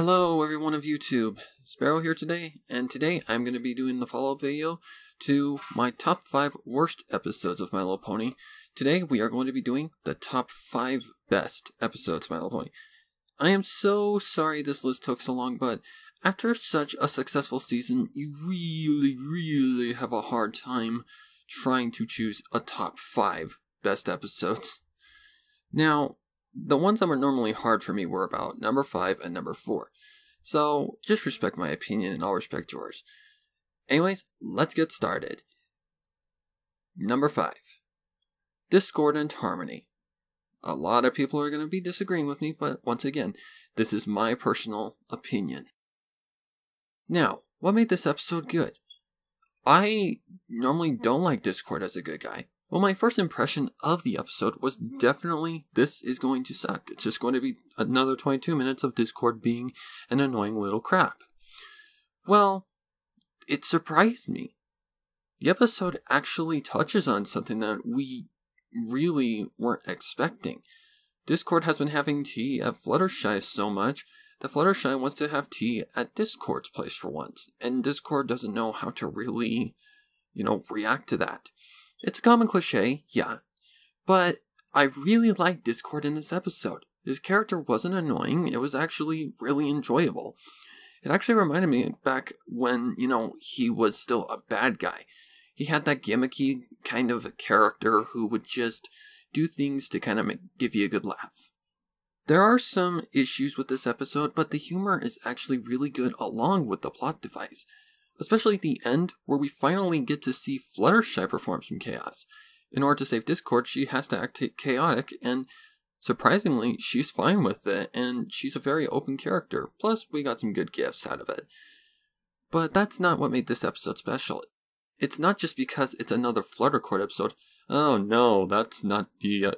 Hello everyone of YouTube, Sparrow here today, and today I'm going to be doing the follow-up video to my top 5 worst episodes of My Little Pony. Today we are going to be doing the top 5 best episodes of My Little Pony. I am so sorry this list took so long, but after such a successful season, you really have a hard time trying to choose a top 5 best episodes. Now, the ones that were normally hard for me were about number 5 and number 4. So, just respect my opinion and I'll respect yours. Anyways, let's get started. Number 5. Discordant Harmony. A lot of people are going to be disagreeing with me, but once again, this is my personal opinion. Now, what made this episode good? I normally don't like Discord as a good guy. Well, my first impression of the episode was definitely, this is going to suck. It's just going to be another 22 minutes of Discord being an annoying little crap. Well, it surprised me. The episode actually touches on something that we really weren't expecting. Discord has been having tea at Fluttershy so much that Fluttershy wants to have tea at Discord's place for once. And Discord doesn't know how to really, react to that. It's a common cliche, yeah, but I really liked Discord in this episode. His character wasn't annoying, it was actually really enjoyable. It actually reminded me back when, he was still a bad guy. He had that gimmicky kind of a character who would just do things to kind of give you a good laugh. There are some issues with this episode, but the humor is actually really good along with the plot device. Especially at the end, where we finally get to see Fluttershy perform some chaos. In order to save Discord, she has to act chaotic, and surprisingly, she's fine with it, and she's a very open character. Plus, we got some good gifts out of it. But that's not what made this episode special. It's not just because it's another Fluttercourt episode. Oh no, that's not the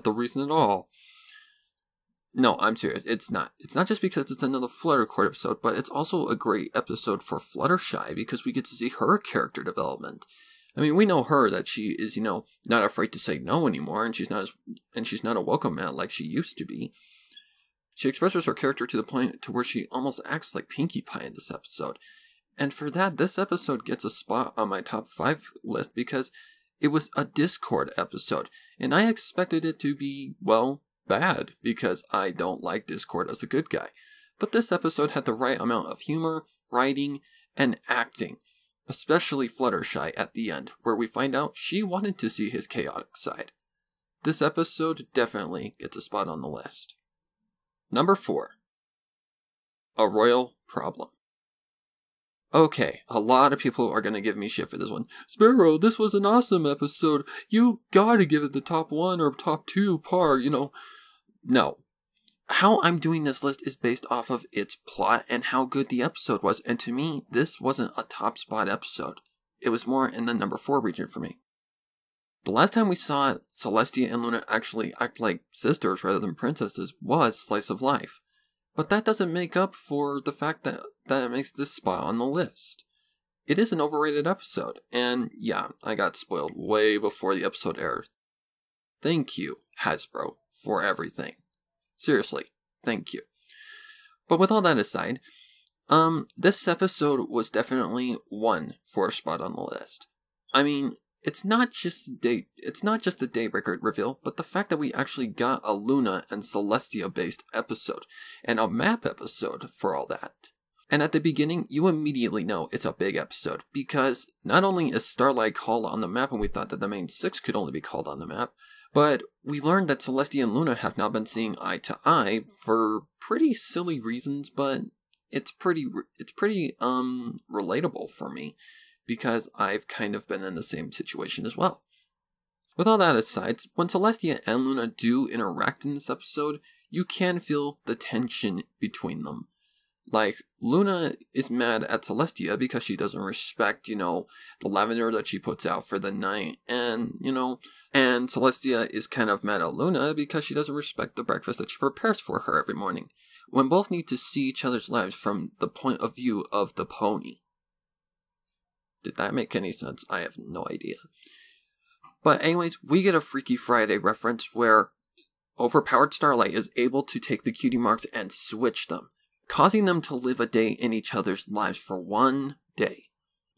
reason at all. No, I'm serious, it's not. It's not just because it's another Fluttercourt episode, but it's also a great episode for Fluttershy because we get to see her character development. I mean, we know her that she is, not afraid to say no anymore, and she's not a welcome mat like she used to be. She expresses her character to the point to where she almost acts like Pinkie Pie in this episode. And for that, this episode gets a spot on my top 5 list because it was a Discord episode, and I expected it to be, well, bad, because I don't like Discord as a good guy. But this episode had the right amount of humor, writing, and acting. Especially Fluttershy at the end, where we find out she wanted to see his chaotic side. This episode definitely gets a spot on the list. Number 4. A Royal Problem. Okay, a lot of people are going to give me shit for this one. Sparrow, this was an awesome episode. You gotta give it the top 1 or top 2 par, No. How I'm doing this list is based off of its plot and how good the episode was, and to me, this wasn't a top spot episode. It was more in the number 4 region for me. The last time we saw Celestia and Luna actually act like sisters rather than princesses was Slice of Life. But that doesn't make up for the fact that it makes this spot on the list. It is an overrated episode, and yeah, I got spoiled way before the episode aired. Thank you, Hasbro, for everything. Seriously, thank you. But with all that aside, this episode was definitely one for a spot on the list. I mean, it's not just the Daybreaker reveal, but the fact that we actually got a Luna and Celestia based episode, and a map episode for all that. And at the beginning, you immediately know it's a big episode, because not only is Starlight called on the map, and we thought that the main 6 could only be called on the map, but we learned that Celestia and Luna have now been seeing eye to eye for pretty silly reasons, but it's pretty relatable for me, because I've kind of been in the same situation as well. With all that aside, when Celestia and Luna do interact in this episode, you can feel the tension between them. Like, Luna is mad at Celestia because she doesn't respect, the lavender that she puts out for the night, and Celestia is kind of mad at Luna because she doesn't respect the breakfast that she prepares for her every morning, when both need to see each other's lives from the point of view of the pony. Did that make any sense? I have no idea. But anyways, we get a Freaky Friday reference where overpowered Starlight is able to take the cutie marks and switch them. causing them to live a day in each other's lives for one day,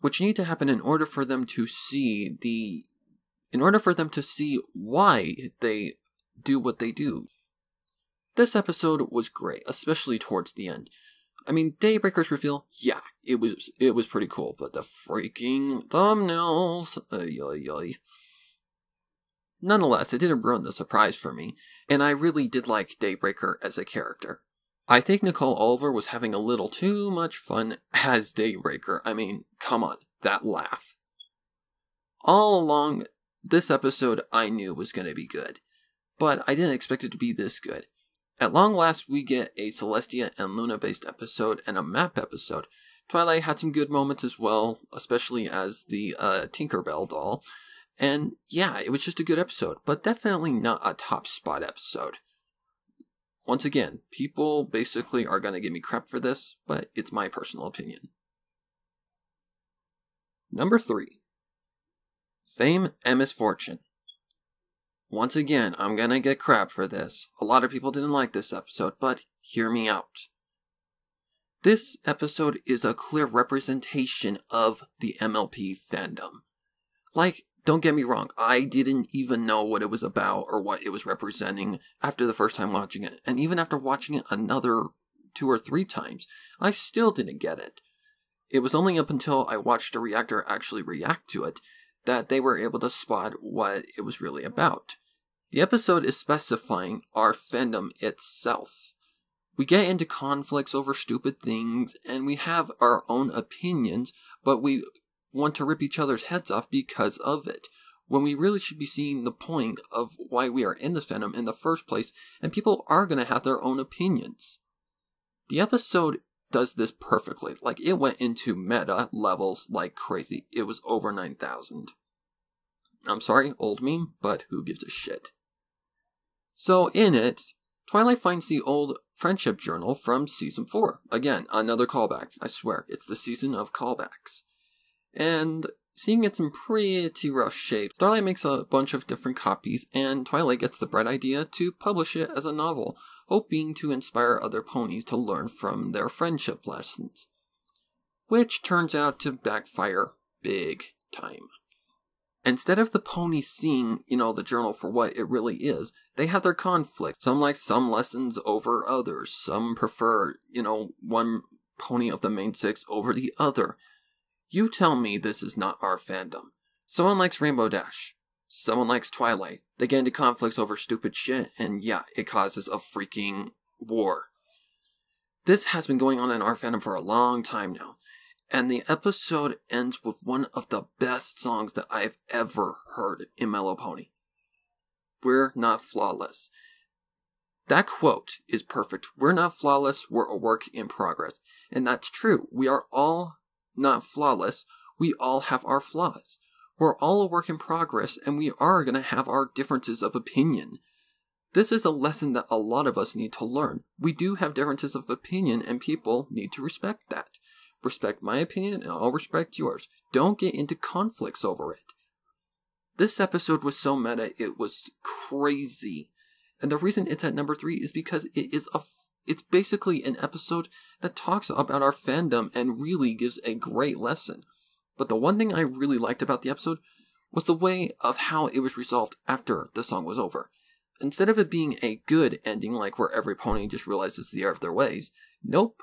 which need to happen in order for them to see why they do what they do. This episode was great, especially towards the end. I mean, Daybreaker's reveal, yeah, it was pretty cool, but the freaking thumbnails, ay. Nonetheless, it didn't ruin the surprise for me, and I really did like Daybreaker as a character. I think Nicole Oliver was having a little too much fun as Daybreaker. I mean, come on, that laugh. All along, this episode I knew was going to be good, but I didn't expect it to be this good. At long last, we get a Celestia and Luna-based episode and a map episode. Twilight had some good moments as well, especially as the Tinkerbell doll. And yeah, it was just a good episode, but definitely not a top spot episode. Once again, people basically are going to give me crap for this, but it's my personal opinion. Number 3. FiM, A Misfortune. Once again, I'm gonna get crap for this. A lot of people didn't like this episode, but hear me out. This episode is a clear representation of the MLP fandom. Like, don't get me wrong, I didn't even know what it was about or what it was representing after the first time watching it. And even after watching it another 2 or 3 times, I still didn't get it. It was only up until I watched a reactor actually react to it that they were able to spot what it was really about. The episode is specifying our fandom itself. We get into conflicts over stupid things, and we have our own opinions, but we want to rip each other's heads off because of it, when we really should be seeing the point of why we are in this fandom in the first place, and people are going to have their own opinions. The episode does this perfectly. Like, it went into meta levels like crazy. It was over 9,000. I'm sorry, old meme, but who gives a shit? So in it, Twilight finds the old friendship journal from season 4. Again, another callback. I swear, it's the season of callbacks. And seeing it's in pretty rough shape, Starlight makes a bunch of different copies, and Twilight gets the bright idea to publish it as a novel, hoping to inspire other ponies to learn from their friendship lessons. Which turns out to backfire big time. Instead of the ponies seeing, the journal for what it really is, they have their conflict. Some like some lessons over others. Some prefer, one pony of the main 6 over the other. You tell me this is not our fandom. Someone likes Rainbow Dash. Someone likes Twilight. They get into conflicts over stupid shit, and yeah, it causes a freaking war. This has been going on in our fandom for a long time now. And the episode ends with one of the best songs that I've ever heard in My Little Pony. We're not flawless. That quote is perfect. We're not flawless, we're a work in progress. And that's true. We are all not flawless. We all have our flaws. We're all a work in progress, and we are going to have our differences of opinion. This is a lesson that a lot of us need to learn. We do have differences of opinion, and people need to respect that. Respect my opinion, and I'll respect yours. Don't get into conflicts over it. This episode was so meta, it was crazy. And the reason it's at number 3 is because it's basically an episode that talks about our fandom and really gives a great lesson. But the one thing I really liked about the episode was the way of how it was resolved after the song was over. Instead of it being a good ending, like where every pony just realizes the error of their ways, nope.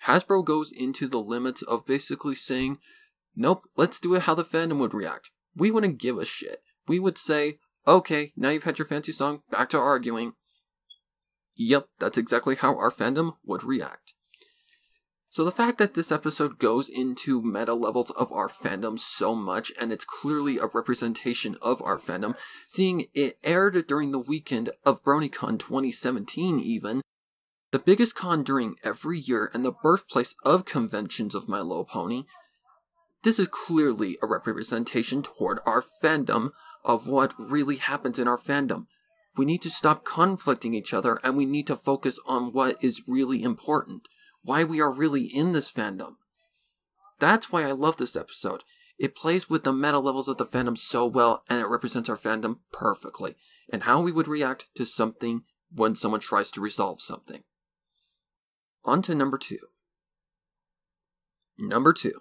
Hasbro goes into the limits of basically saying, nope, let's do it how the fandom would react. We wouldn't give a shit. We would say, okay, now you've had your fancy song, back to arguing. Yep, that's exactly how our fandom would react. So the fact that this episode goes into meta levels of our fandom so much, and it's clearly a representation of our fandom, seeing it aired during the weekend of BronyCon 2017 even, the biggest con during every year and the birthplace of conventions of My Little Pony, this is clearly a representation toward our fandom of what really happens in our fandom. We need to stop conflicting each other, and we need to focus on what is really important, why we are really in this fandom. That's why I love this episode. It plays with the meta levels of the fandom so well, and it represents our fandom perfectly, and how we would react to something when someone tries to resolve something. On to number 2. Number 2.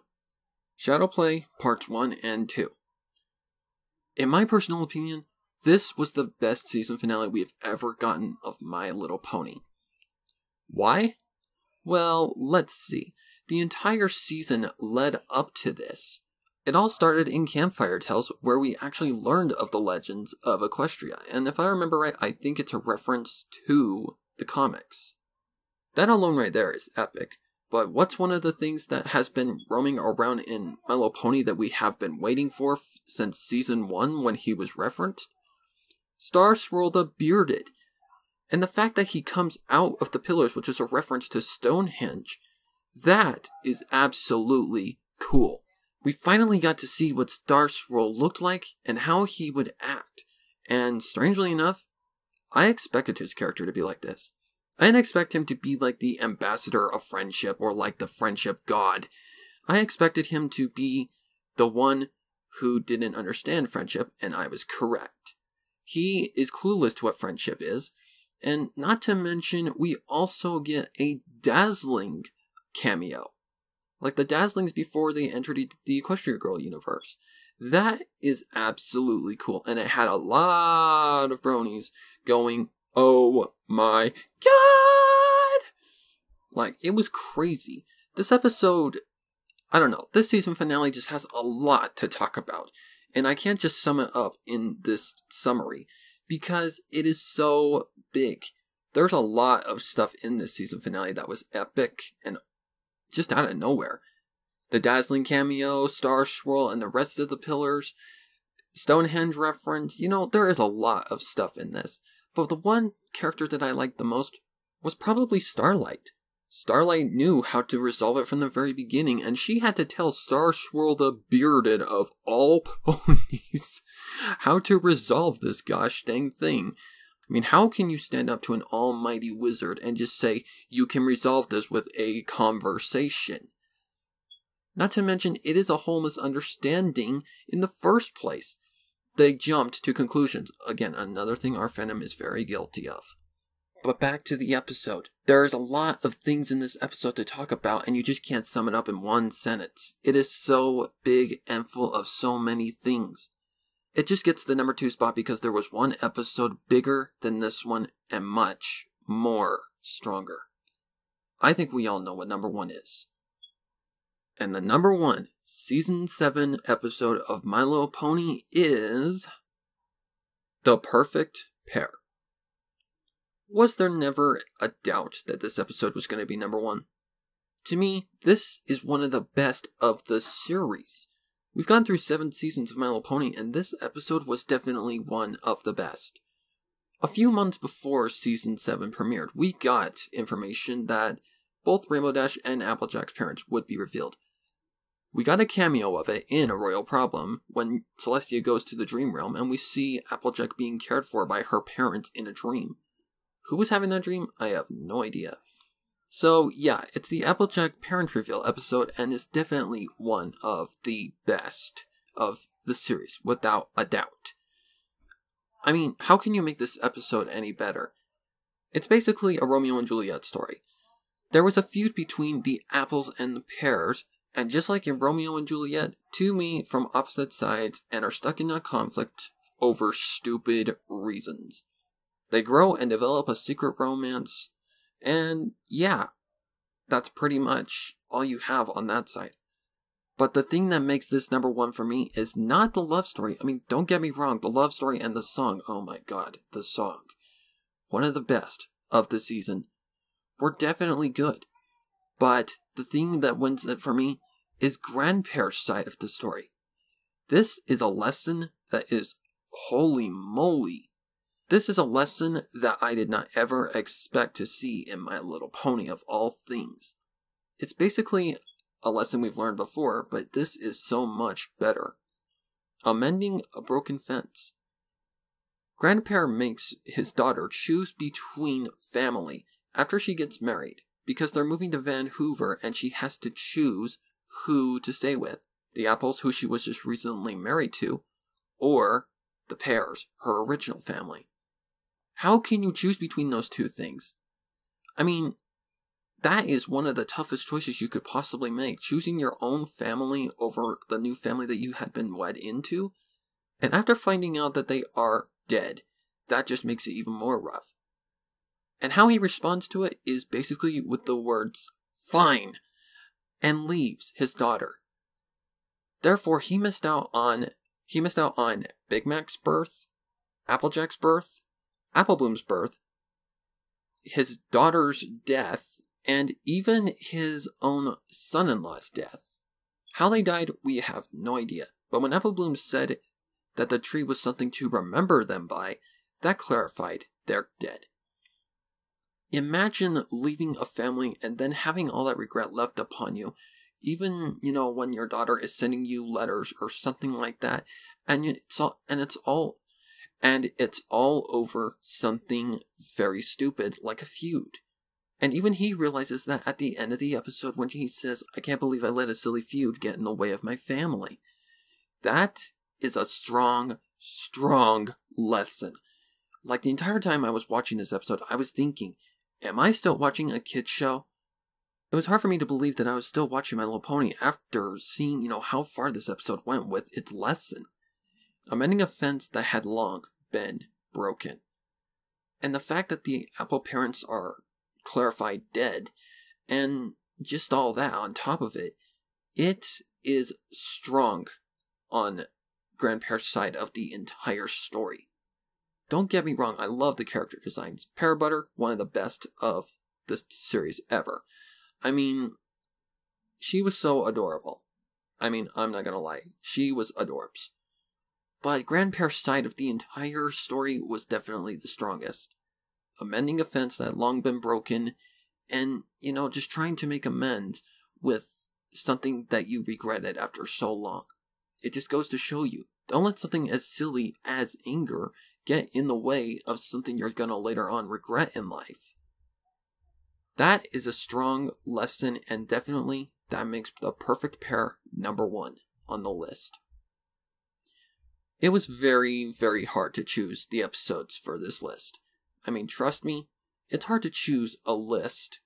Shadowplay Parts 1 and 2. In my personal opinion, this was the best season finale we have ever gotten of My Little Pony. Why? Well, let's see. The entire season led up to this. It all started in Campfire Tales, where we actually learned of the legends of Equestria, and if I remember right, I think it's a reference to the comics. That alone right there is epic, but what's one of the things that has been roaming around in My Little Pony that we have been waiting for since Season 1 when he was referenced? Star Swirl the Bearded. And the fact that he comes out of the pillars, which is a reference to Stonehenge, that is absolutely cool. We finally got to see what Star Swirl looked like and how he would act. And strangely enough, I expected his character to be like this. I didn't expect him to be like the ambassador of friendship or like the friendship god. I expected him to be the one who didn't understand friendship, and I was correct. He is clueless to what friendship is, and not to mention, we also get a Dazzling cameo. Like the Dazzlings before they entered the Equestria Girl universe. That is absolutely cool. And it had a lot of bronies going, oh my god! Like, it was crazy. This episode, I don't know, this season finale just has a lot to talk about. And I can't just sum it up in this summary, because it is so big. There's a lot of stuff in this season finale that was epic and just out of nowhere. The Dazzling cameo, Star Swirl, and the rest of the pillars, Stonehenge reference, there is a lot of stuff in this. But the one character that I liked the most was probably Starlight. Starlight knew how to resolve it from the very beginning, and she had to tell Star Swirl the Bearded of all ponies how to resolve this gosh dang thing. I mean, how can you stand up to an almighty wizard and just say, you can resolve this with a conversation? Not to mention, it is a whole misunderstanding in the first place. They jumped to conclusions. Again, another thing our fandom is very guilty of. But back to the episode. There is a lot of things in this episode to talk about, and you just can't sum it up in one sentence. It is so big and full of so many things. It just gets the number 2 spot because there was one episode bigger than this one and much more stronger. I think we all know what number 1 is. And the number 1 Season 7 episode of My Little Pony is The Perfect Pair. Was there never a doubt that this episode was going to be number 1? To me, this is one of the best of the series. We've gone through 7 seasons of My Little Pony, and this episode was definitely one of the best. A few months before Season 7 premiered, we got information that both Rainbow Dash and Applejack's parents would be revealed. We got a cameo of it in A Royal Problem when Celestia goes to the Dream Realm, and we see Applejack being cared for by her parents in a dream. Who was having that dream? I have no idea. So yeah, it's the Applejack parent reveal episode, and it's definitely one of the best of the series, without a doubt. I mean, how can you make this episode any better? It's basically a Romeo and Juliet story. There was a feud between the apples and the pears, and just like in Romeo and Juliet, two meet from opposite sides and are stuck in a conflict over stupid reasons. They grow and develop a secret romance, and yeah, that's pretty much all you have on that side. But the thing that makes this number 1 for me is not the love story. I mean, don't get me wrong, the love story and the song, oh my god, the song. One of the best of the season. Were definitely good. But the thing that wins it for me is Grandpare's side of the story. This is a lesson that is, holy moly. This is a lesson that I did not ever expect to see in My Little Pony of all things. It's basically a lesson we've learned before, but this is so much better. Amending a broken fence. Grandpare makes his daughter choose between family after she gets married, because they're moving to Vancouver and she has to choose who to stay with. The Apples, who she was just recently married to, or the Pears, her original family. How can you choose between those two things? I mean, that is one of the toughest choices you could possibly make. Choosing your own family over the new family that you had been wed into. And after finding out that they are dead, that just makes it even more rough. And how he responds to it is basically with the words, "Fine," and leaves his daughter. Therefore, he missed out on Big Mac's birth, Applejack's birth, Apple Bloom's birth, his daughter's death, and even his own son-in-law's death. How they died, we have no idea. But when Apple Bloom said that the tree was something to remember them by, that clarified they're dead. Imagine leaving a family and then having all that regret left upon you, even, when your daughter is sending you letters or something like that, and it's all over something very stupid like a feud. And even he realizes that at the end of the episode when he says, "I can't believe I let a silly feud get in the way of my family." That is a strong, strong lesson. Like, the entire time I was watching this episode, I was thinking, am I still watching a kid's show? It was hard for me to believe that I was still watching My Little Pony after seeing, how far this episode went with its lesson. Amending a fence that had long been broken. And the fact that the Apple parents are clarified dead, and just all that on top of it, it is strong on Grandpa's side of the entire story. Don't get me wrong, I love the character designs. Pearbutter, one of the best of this series ever. I mean, she was so adorable. I mean, I'm not gonna lie, she was adorbs. But Grandpa's side of the entire story was definitely the strongest. Amending a fence that had long been broken, and, just trying to make amends with something that you regretted after so long. It just goes to show you, don't let something as silly as anger get in the way of something you're gonna later on regret in life. That is a strong lesson, and definitely that makes the perfect pair number 1 on the list. It was very, very hard to choose the episodes for this list. I mean, trust me, it's hard to choose a list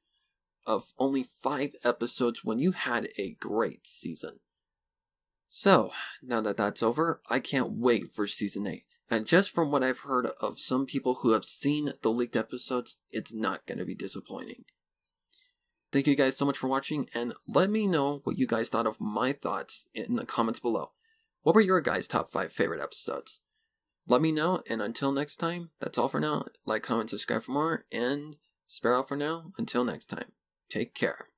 of only 5 episodes when you had a great season. So, now that that's over, I can't wait for Season 8. And just from what I've heard of some people who have seen the leaked episodes, it's not going to be disappointing. Thank you guys so much for watching, and let me know what you guys thought of my thoughts in the comments below. What were your guys' top 5 favorite episodes? Let me know, and until next time, that's all for now. Like, comment, subscribe for more, and Sparrow for now. Until next time, take care.